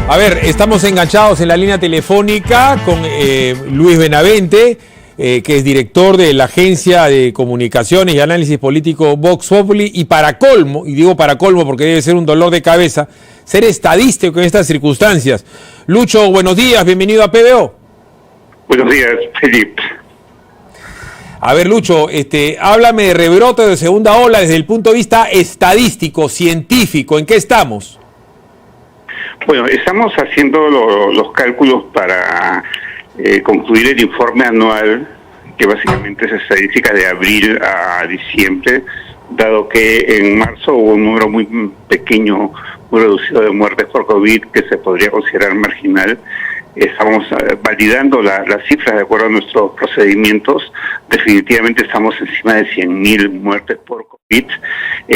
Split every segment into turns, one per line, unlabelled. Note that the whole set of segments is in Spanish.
A ver, estamos enganchados en la línea telefónica con Luis Benavente, que es director de la Agencia de Comunicaciones y Análisis Político Vox Populi, y para colmo, y digo para colmo porque debe ser un dolor de cabeza, ser estadístico en estas circunstancias. Lucho, buenos días, bienvenido a PBO.
Buenos días, Felipe.
A ver, Lucho, háblame de rebrote de segunda ola desde el punto de vista estadístico, científico, ¿en qué estamos?
Bueno, estamos haciendo los cálculos para concluir el informe anual, que básicamente es estadística de abril a diciembre, dado que en marzo hubo un número muy pequeño, muy reducido de muertes por COVID, que se podría considerar marginal. Estamos validando las cifras de acuerdo a nuestros procedimientos. Definitivamente estamos encima de 100.000 muertes por COVID.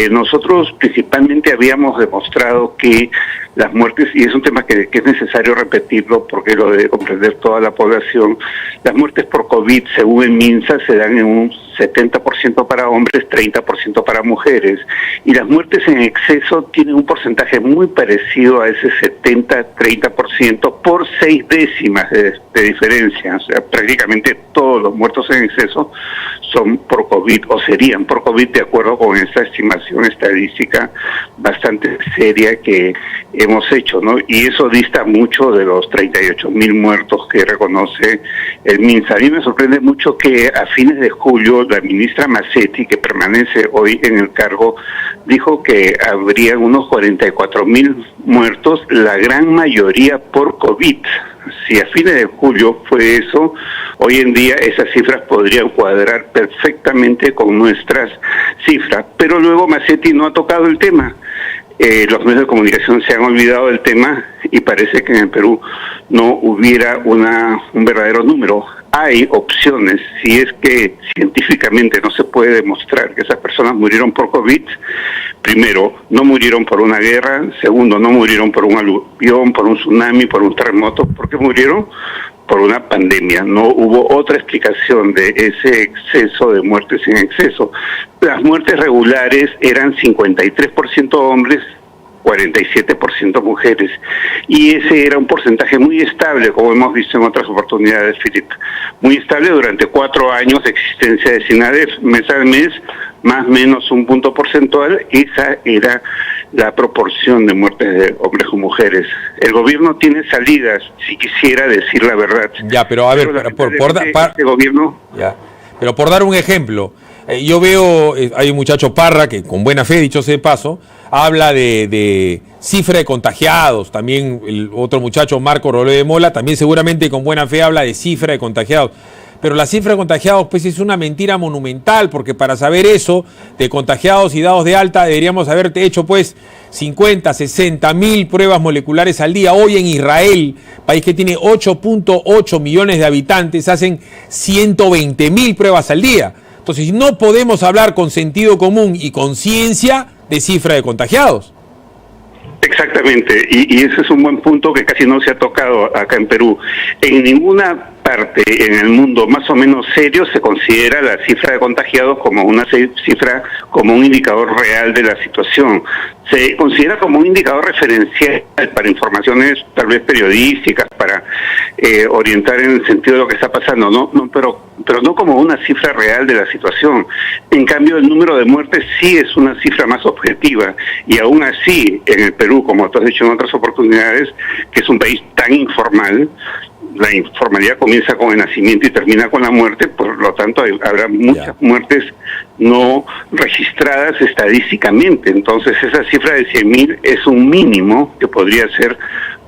Nosotros principalmente habíamos demostrado que las muertes, y es un tema que es necesario repetirlo porque lo debe comprender toda la población, las muertes por COVID, según el MINSA, se dan en un 70% para hombres, 30% para mujeres. Y las muertes en exceso tienen un porcentaje muy parecido a ese 70-30% por 6 décimas de diferencia. O sea, prácticamente todos los muertos en exceso son por COVID o serían por COVID, de acuerdo con esta estimación estadística bastante seria que hemos hecho, ¿no? Y eso dista mucho de los 38.000 muertos que reconoce el MINSA. A mí me sorprende mucho que a fines de julio la ministra Macetti, que permanece hoy en el cargo, dijo que habría unos 44.000 muertos, la gran mayoría por COVID. Si a fines de julio fue eso, hoy en día esas cifras podrían cuadrar perfectamente con nuestras cifras. Pero luego Macetti no ha tocado el tema. Los medios de comunicación se han olvidado del tema y parece que en el Perú no hubiera un verdadero número. Hay opciones, si es que científicamente no se puede demostrar que esas personas murieron por COVID. Primero, no murieron por una guerra. Segundo, no murieron por un aluvión, por un tsunami, por un terremoto. ¿Por qué murieron? Por una pandemia. No hubo otra explicación de ese exceso de muertes en exceso. Las muertes regulares eran 53% hombres, 47% mujeres, y ese era un porcentaje muy estable, como hemos visto en otras oportunidades, Felipe, muy estable durante 4 años de existencia de SINADEF, mes a mes, más o menos un punto porcentual. Esa era la proporción de muertes de hombres con mujeres. El gobierno tiene salidas, si quisiera decir la verdad.
Ya, pero a ver,
este gobierno...
Ya. Pero por dar un ejemplo, yo veo, hay un muchacho Parra, que con buena fe, dicho sea de paso, habla de cifra de contagiados. También el otro muchacho, Marco Rolé de Mola, también seguramente con buena fe habla de cifra de contagiados. Pero la cifra de contagiados pues es una mentira monumental, porque para saber eso de contagiados y dados de alta deberíamos haber hecho pues 50, 60 mil pruebas moleculares al día. Hoy en Israel, país que tiene 8.8 millones de habitantes, hacen 120.000 pruebas al día. Entonces no podemos hablar con sentido común y conciencia de cifra de contagiados.
Exactamente, y ese es un buen punto que casi no se ha tocado acá en Perú. En ninguna parte en el mundo más o menos serio se considera la cifra de contagiados como una cifra, como un indicador real de la situación. Se considera como un indicador referencial para informaciones tal vez periodísticas, para orientar en el sentido de lo que está pasando, pero no como una cifra real de la situación. En cambio, el número de muertes sí es una cifra más objetiva, y aún así, en el Perú, como tú has dicho en otras oportunidades, que es un país tan informal, la informalidad comienza con el nacimiento y termina con la muerte, por lo tanto habrá muchas muertes no registradas estadísticamente. Entonces esa cifra de 100.000 es un mínimo que podría ser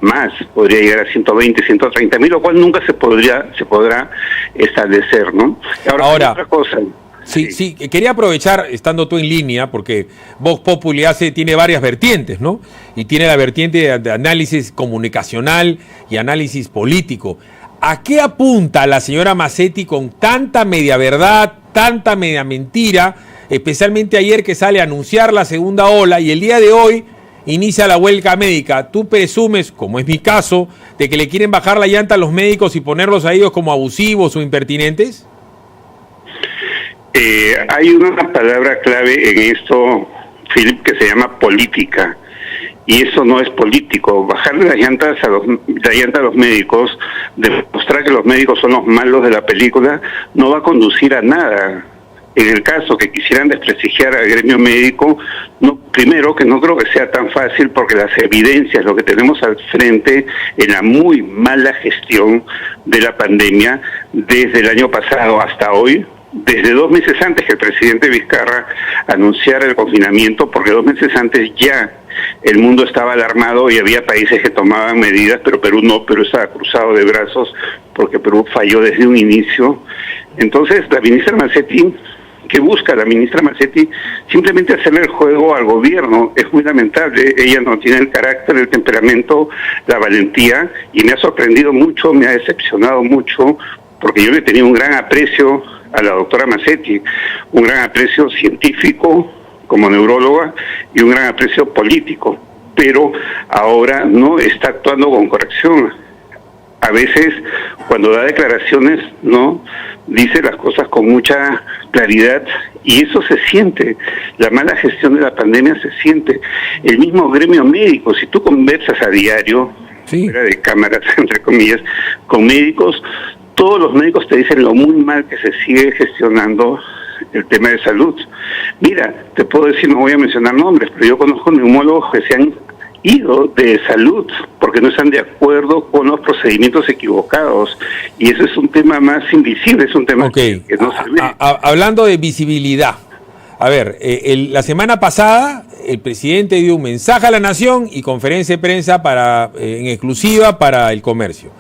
más, podría llegar a 120, 130.000, lo cual nunca se podrá establecer, ¿no? Ahora otra cosa.
Sí, quería aprovechar, estando tú en línea, porque Vox Populi tiene varias vertientes, ¿no? Y tiene la vertiente de análisis comunicacional y análisis político. ¿A qué apunta la señora Macetti con tanta media verdad, tanta media mentira, especialmente ayer que sale a anunciar la segunda ola y el día de hoy inicia la huelga médica? ¿Tú presumes, como es mi caso, de que le quieren bajar la llanta a los médicos y ponerlos a ellos como abusivos o impertinentes?
Hay una palabra clave en esto, Philip, que se llama política. y eso no es político. Bajarle la llanta a los médicos, demostrar que los médicos son los malos de la película, no va a conducir a nada. En el caso que quisieran desprestigiar al gremio médico, primero que no creo que sea tan fácil, porque las evidencias, lo que tenemos al frente en la muy mala gestión de la pandemia desde el año pasado hasta hoy, desde 2 meses antes que el presidente Vizcarra anunciara el confinamiento, porque 2 meses antes ya el mundo estaba alarmado y había países que tomaban medidas, pero Perú no, Perú estaba cruzado de brazos porque Perú falló desde un inicio. Entonces la ministra Mazzetti, ¿qué busca la ministra Mazzetti? Simplemente hacerle el juego al gobierno. Es muy lamentable, ella no tiene el carácter, el temperamento, la valentía, y me ha sorprendido mucho, me ha decepcionado mucho, porque yo le tenía un gran aprecio a la doctora Mazzetti, un gran aprecio científico como neuróloga y un gran aprecio político, pero ahora no está actuando con corrección. A veces, cuando da declaraciones, no dice las cosas con mucha claridad, y eso se siente. La mala gestión de la pandemia se siente. El mismo gremio médico, si tú conversas a diario, fuera de cámaras, entre comillas, con médicos, todos los médicos te dicen lo muy mal que se sigue gestionando el tema de salud. Mira, te puedo decir, no voy a mencionar nombres, pero yo conozco neumólogos que se han ido de salud porque no están de acuerdo con los procedimientos equivocados, y eso es un tema más invisible, es un tema que no se ve.
Hablando de visibilidad, a ver, la semana pasada el presidente dio un mensaje a la nación y conferencia de prensa en exclusiva para el comercio.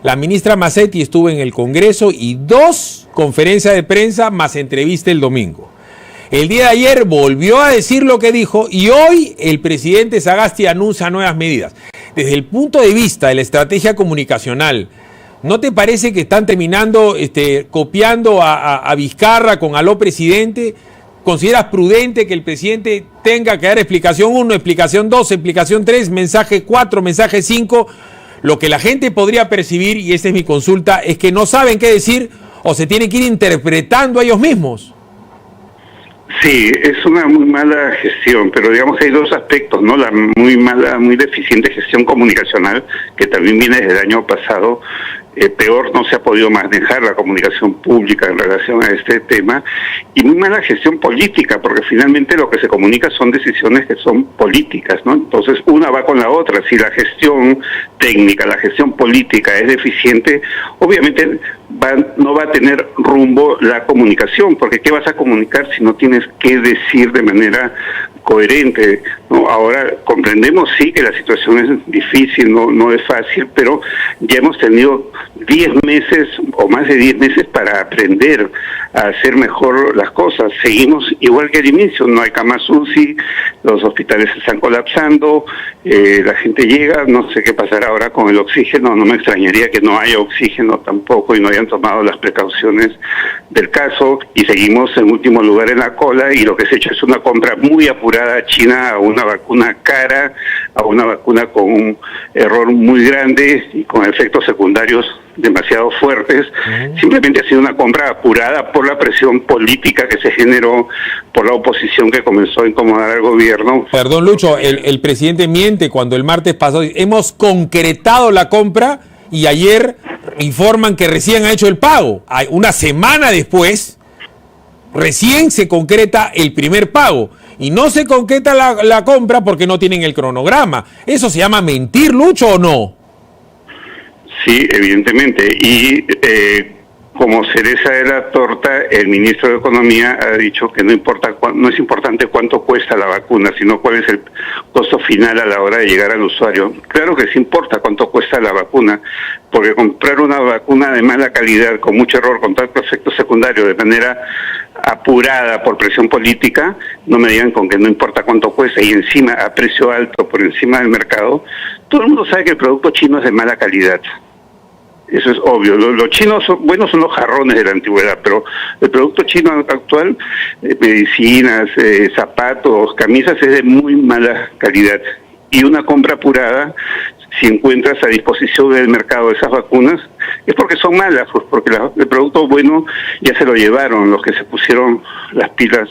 La ministra Mazzetti estuvo en el Congreso y 2 conferencias de prensa más entrevista el domingo. El día de ayer volvió a decir lo que dijo, y hoy el presidente Sagasti anuncia nuevas medidas. Desde el punto de vista de la estrategia comunicacional, ¿no te parece que están terminando copiando a Vizcarra con aló presidente? ¿Consideras prudente que el presidente tenga que dar explicación 1, explicación 2, explicación 3, mensaje 4, mensaje 5? Lo que la gente podría percibir, y esta es mi consulta, es que no saben qué decir o se tienen que ir interpretando a ellos mismos.
Sí, es una muy mala gestión, pero digamos que hay 2 aspectos, ¿no? La muy deficiente gestión comunicacional, que también viene desde el año pasado. Peor no se ha podido manejar la comunicación pública en relación a este tema, y muy mala gestión política, porque finalmente lo que se comunica son decisiones que son políticas, ¿no? Entonces una va con la otra. Si la gestión técnica, la gestión política es deficiente, obviamente no va a tener rumbo la comunicación, porque ¿qué vas a comunicar si no tienes qué decir de manera coherente, ¿no? Ahora comprendemos sí que la situación es difícil, no es fácil, pero ya hemos tenido 10 meses o más de 10 meses para aprender a hacer mejor las cosas. Seguimos igual que al inicio, no hay camas UCI, los hospitales se están colapsando, la gente llega, no sé qué pasará ahora con el oxígeno, no me extrañaría que no haya oxígeno tampoco y no hayan tomado las precauciones del caso, y seguimos en último lugar en la cola, y lo que se ha hecho es una compra muy apurada a China, a una vacuna cara, a una vacuna con un error muy grande y con efectos secundarios demasiado fuertes. Simplemente ha sido una compra apurada por la presión política que se generó por la oposición que comenzó a incomodar al gobierno.
Perdón, Lucho, el presidente miente cuando el martes pasado hemos concretado la compra, y ayer informan que recién ha hecho el pago. Una semana después, recién se concreta el primer pago. Y no se concreta la compra porque no tienen el cronograma. ¿Eso se llama mentir, Lucho, o no?
Sí, evidentemente. Y como cereza de la torta, el ministro de Economía ha dicho que no es importante cuánto cuesta la vacuna, sino cuál es el costo final a la hora de llegar al usuario. Claro que sí importa cuánto cuesta la vacuna, porque comprar una vacuna de mala calidad, con mucho error, con tanto efecto secundario, de manera apurada por presión política, no me digan con que no importa cuánto cuesta, y encima a precio alto por encima del mercado. Todo el mundo sabe que el producto chino es de mala calidad. Eso es obvio. Los chinos son los jarrones de la antigüedad, pero el producto chino actual, medicinas, zapatos, camisas, es de muy mala calidad. Y una compra apurada, si encuentras a disposición del mercado esas vacunas, es porque son malas, pues porque el producto bueno ya se lo llevaron los que se pusieron las pilas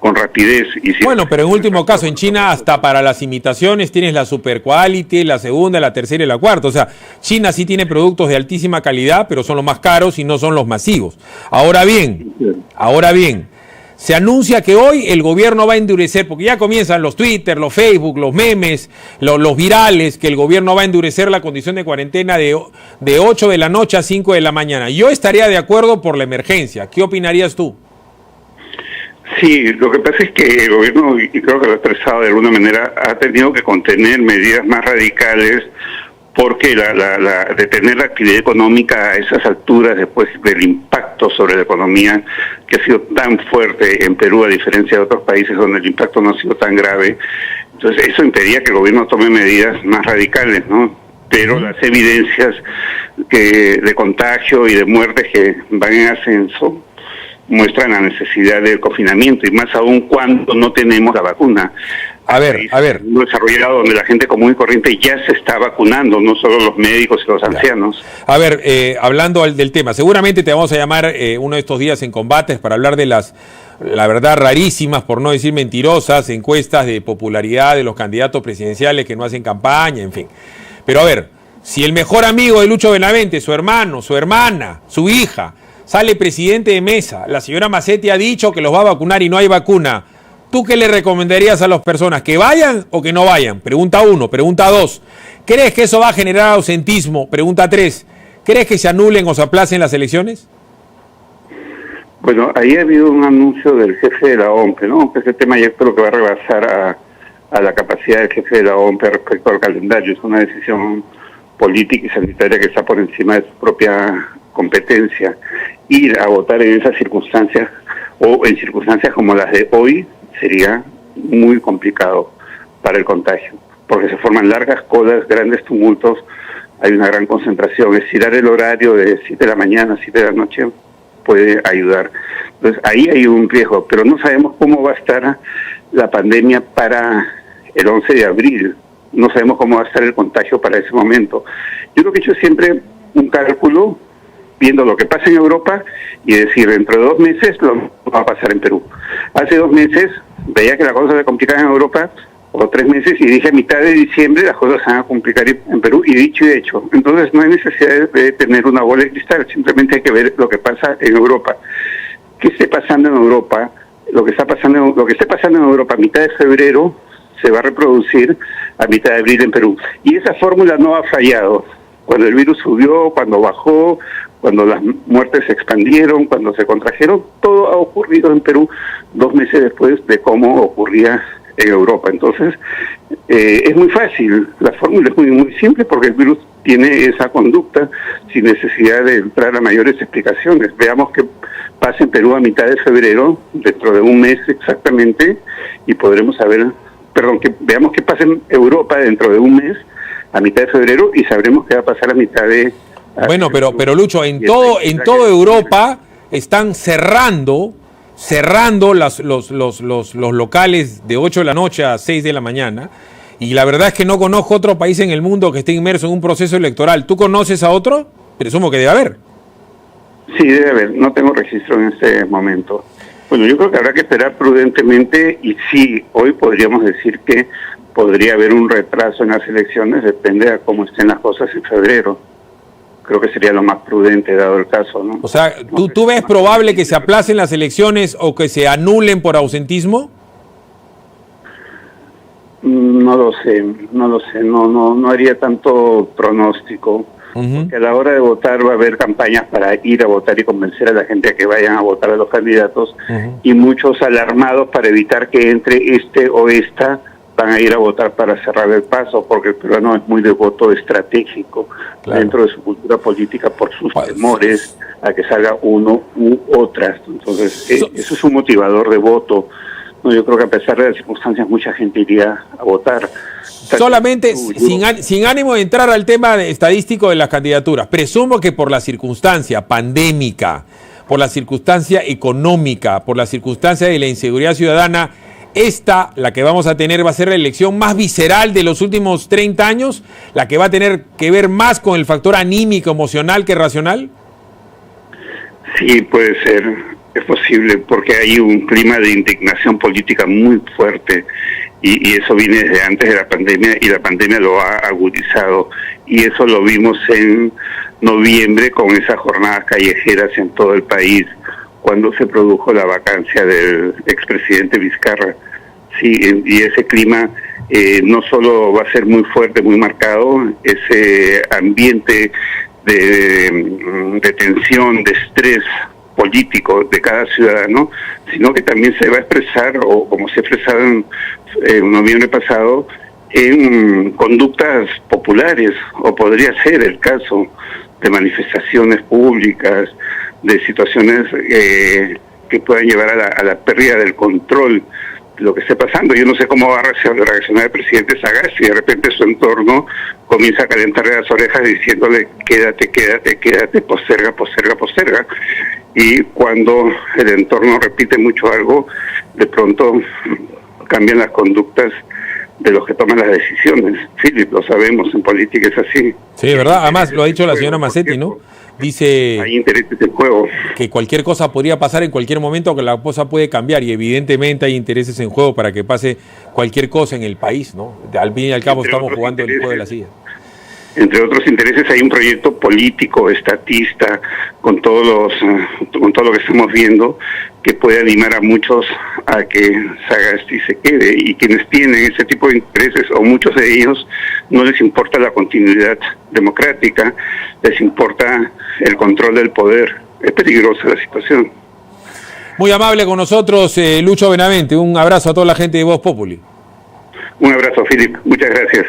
con rapidez.
Bueno, pero en último caso, en China hasta para las imitaciones tienes la Super Quality, la segunda, la tercera y la cuarta. O sea, China sí tiene productos de altísima calidad, pero son los más caros y no son los masivos. Ahora bien, se anuncia que hoy el gobierno va a endurecer, porque ya comienzan los Twitter, los Facebook, los memes, los virales, que el gobierno va a endurecer la condición de cuarentena de 8 de la noche a 5 de la mañana. Yo estaría de acuerdo por la emergencia. ¿Qué opinarías tú?
Sí, lo que pasa es que el gobierno, y creo que lo ha expresado de alguna manera, ha tenido que contener medidas más radicales porque detener la actividad económica a esas alturas, después del impacto sobre la economía que ha sido tan fuerte en Perú, a diferencia de otros países donde el impacto no ha sido tan grave, entonces eso impedía que el gobierno tome medidas más radicales, ¿no? Pero las evidencias de contagio y de muertes que van en ascenso muestran la necesidad del confinamiento, y más aún cuando no tenemos la vacuna.
A ver.
Desarrollado donde la gente común y corriente ya se está vacunando, no solo los médicos y los ancianos.
A ver, hablando del tema, seguramente te vamos a llamar uno de estos días en Combates para hablar de la verdad, rarísimas, por no decir mentirosas, encuestas de popularidad de los candidatos presidenciales que no hacen campaña, en fin. Pero a ver, si el mejor amigo de Lucho Benavente, su hermano, su hermana, su hija, sale presidente de mesa, la señora Macetti ha dicho que los va a vacunar y no hay vacuna, ¿tú qué le recomendarías a las personas? ¿Que vayan o que no vayan? Pregunta 1. Pregunta 2. ¿Crees que eso va a generar ausentismo? Pregunta 3. ¿Crees que se anulen o se aplacen las elecciones?
Bueno, ahí ha habido un anuncio del jefe de la OMPE, ¿no? Ese tema ya creo que va a rebasar a la capacidad del jefe de la OMPE respecto al calendario. Es una decisión política y sanitaria que está por encima de su propia competencia. Ir a votar en esas circunstancias o en circunstancias como las de hoy sería muy complicado para el contagio, porque se forman largas colas, grandes tumultos, hay una gran concentración. Estirar el horario de 7 de la mañana a 7 de la noche puede ayudar. Entonces ahí hay un riesgo, pero no sabemos cómo va a estar la pandemia para el 11 de abril, no sabemos cómo va a estar el contagio para ese momento. Yo creo que he hecho siempre un cálculo viendo lo que pasa en Europa y decir, dentro de 2 meses lo va a pasar en Perú. Hace 2 meses veía que las cosas se complicaban en Europa, o 3 meses, y dije a mitad de diciembre las cosas se van a complicar en Perú, y dicho y hecho. Entonces no hay necesidad de tener una bola de cristal, simplemente hay que ver lo que pasa en Europa. ¿Qué esté pasando en Europa? Lo que esté pasando en Europa a mitad de febrero se va a reproducir a mitad de abril en Perú. Y esa fórmula no ha fallado. Cuando el virus subió, cuando bajó, cuando las muertes se expandieron, cuando se contrajeron, todo ha ocurrido en Perú 2 meses después de cómo ocurría en Europa. Entonces, es muy fácil, la fórmula es muy simple, porque el virus tiene esa conducta sin necesidad de entrar a mayores explicaciones. Veamos qué pasa en Perú a mitad de febrero, dentro de 1 mes exactamente, y podremos saber, veamos qué pasa en Europa dentro de 1 mes, a mitad de febrero, y sabremos qué va a pasar a mitad de...
Bueno, pero Lucho, en toda Europa están cerrando los locales de 8 de la noche a 6 de la mañana, y la verdad es que no conozco otro país en el mundo que esté inmerso en un proceso electoral. ¿Tú conoces a otro? Presumo que debe haber.
Sí, debe haber. No tengo registro en este momento. Bueno, yo creo que habrá que esperar prudentemente, y sí, hoy podríamos decir que podría haber un retraso en las elecciones, depende de cómo estén las cosas en febrero. Creo que sería lo más prudente dado el caso, ¿no?
O sea, ¿tú ves probable que se aplacen las elecciones o que se anulen por ausentismo?
No lo sé, no haría tanto pronóstico. Porque a la hora de votar va a haber campañas para ir a votar y convencer a la gente a que vayan a votar a los candidatos, y muchos alarmados para evitar que entre este o esta van a ir a votar para cerrar el paso, porque el peruano es muy de voto estratégico, claro, dentro de su cultura política, por sus temores a que salga uno u otra. Entonces, eso es un motivador de voto. No, yo creo que a pesar de las circunstancias, mucha gente iría a votar.
Solamente, sin ánimo de entrar al tema estadístico de las candidaturas, presumo que por la circunstancia pandémica, por la circunstancia económica, por la circunstancia de la inseguridad ciudadana, la que vamos a tener, va a ser la elección más visceral de los últimos 30 años, la que va a tener que ver más con el factor anímico, emocional que racional.
Sí, puede ser. Es posible, porque hay un clima de indignación política muy fuerte y eso viene desde antes de la pandemia y la pandemia lo ha agudizado, y eso lo vimos en noviembre con esas jornadas callejeras en todo el país cuando se produjo la vacancia del expresidente Vizcarra. Sí, y ese clima no solo va a ser muy fuerte, muy marcado, ese ambiente de tensión, de estrés político de cada ciudadano, sino que también se va a expresar, o como se expresaron en noviembre pasado, en conductas populares, o podría ser el caso de manifestaciones públicas, de situaciones que puedan llevar a la pérdida del control de lo que esté pasando. Yo no sé cómo va a reaccionar el presidente Sagasti, de repente su entorno comienza a calentarle las orejas diciéndole quédate, quédate, quédate, posterga, posterga, posterga, y cuando el entorno repite mucho algo, de pronto cambian las conductas de los que toman las decisiones. Philip, lo sabemos, en política es así.
Sí, ¿verdad? Además, lo ha dicho la señora Mazzetti, ¿no? Dice
hay intereses en juego,
que cualquier cosa podría pasar en cualquier momento, que la cosa puede cambiar, y evidentemente hay intereses en juego para que pase cualquier cosa en el país, ¿no? Al fin y al cabo estamos jugando el juego de la silla.
Entre otros intereses hay un proyecto político, estatista, con todo lo que estamos viendo, que puede animar a muchos a que Sagasti se quede, y quienes tienen ese tipo de intereses, o muchos de ellos, no les importa la continuidad democrática, les importa el control del poder. Es peligrosa la situación.
Muy amable con nosotros, Lucho Benavente. Un abrazo a toda la gente de Voz Populi.
Un abrazo, Philip. Muchas gracias.